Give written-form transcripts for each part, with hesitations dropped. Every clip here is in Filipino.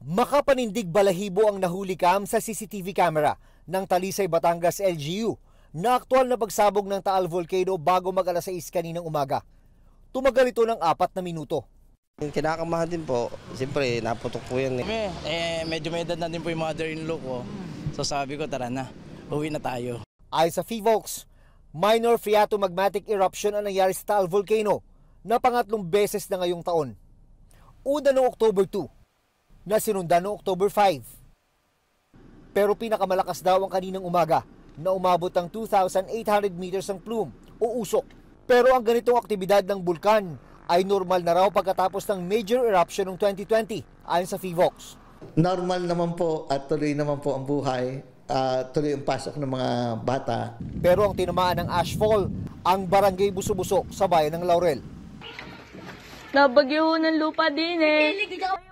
Makapanindig balahibo ang nahuli cam sa CCTV camera ng Talisay, Batangas LGU na aktual na pagsabog ng Taal Volcano bago mag-alas 6 kaninang umaga. Tumagal ito ng 4 na minuto. Kinakamahan din po, siyempre naputok po yan. Medyo may edad na din po yung mother-in-law ko. So sabi ko, tara na, uwi na tayo. Ayon sa PHIVOLCS, minor phreatomagmatic eruption ang nangyari sa Taal Volcano na pangatlong beses na ngayong taon. Una noong October 2, na sinundan noong October 5. Pero pinakamalakas daw ang kaninang umaga na umabot ng 2,800 meters ang plume o usok. Pero ang ganitong aktibidad ng bulkan ay normal na raw pagkatapos ng major eruption noong 2020 ayon sa PHIVOLCS. Normal naman po at tuloy naman po ang buhay, tuloy ang pasok ng mga bata. Pero ang tinamaan ng ashfall ang barangay Buso-Buso sa bayan ng Laurel. Nabagyo ng lupa din eh.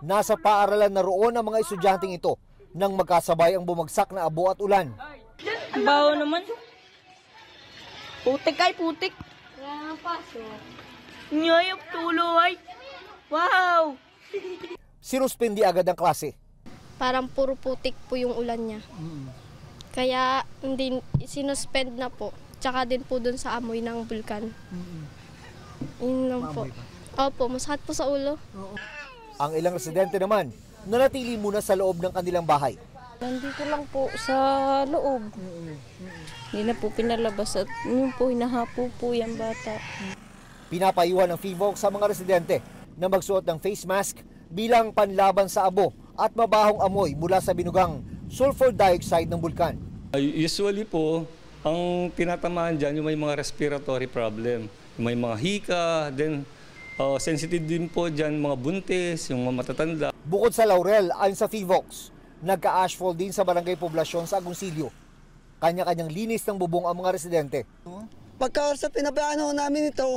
Nasa paaralan na roon ang mga estudyanteng ito nang magkasabay ang bumagsak na abo at ulan. Baho naman. Putik ay putik. Ngayop tuloy. Wow! Sinuspindi agad ang klase. Parang puro putik po yung ulan niya. Kaya hindi sinuspend na po. Tsaka din po dun sa amoy ng bulkan. Yun lang po. Opo, masakit po sa ulo. Ang ilang residente naman, nanatili muna sa loob ng kanilang bahay. Nandito lang po sa loob. Hindi na po pinalabas at yun po, hinahapo po yung bata. Pinapayuhan ng PHIVOLCS sa mga residente na magsuot ng face mask bilang panlaban sa abo at mabahong amoy mula sa binugang sulfur dioxide ng bulkan. Usually po, ang tinatamaan dyan yung may mga respiratory problem, yung may mga hika, then sensitive din po dyan mga buntis, yung mga matatanda. Bukod sa Laurel, ayon sa PHIVOLCS, nagka-ashfall din sa barangay Poblasyon sa Agoncillo. Kanya-kanyang linis ng bubong ang mga residente. Pagka sa pinabayaan namin ito,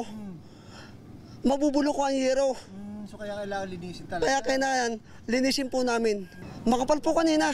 mabubulok ko ang hero. So kaya kailangan linisin talaga? Kaya kailangan linisin po namin. Makapal po kanina.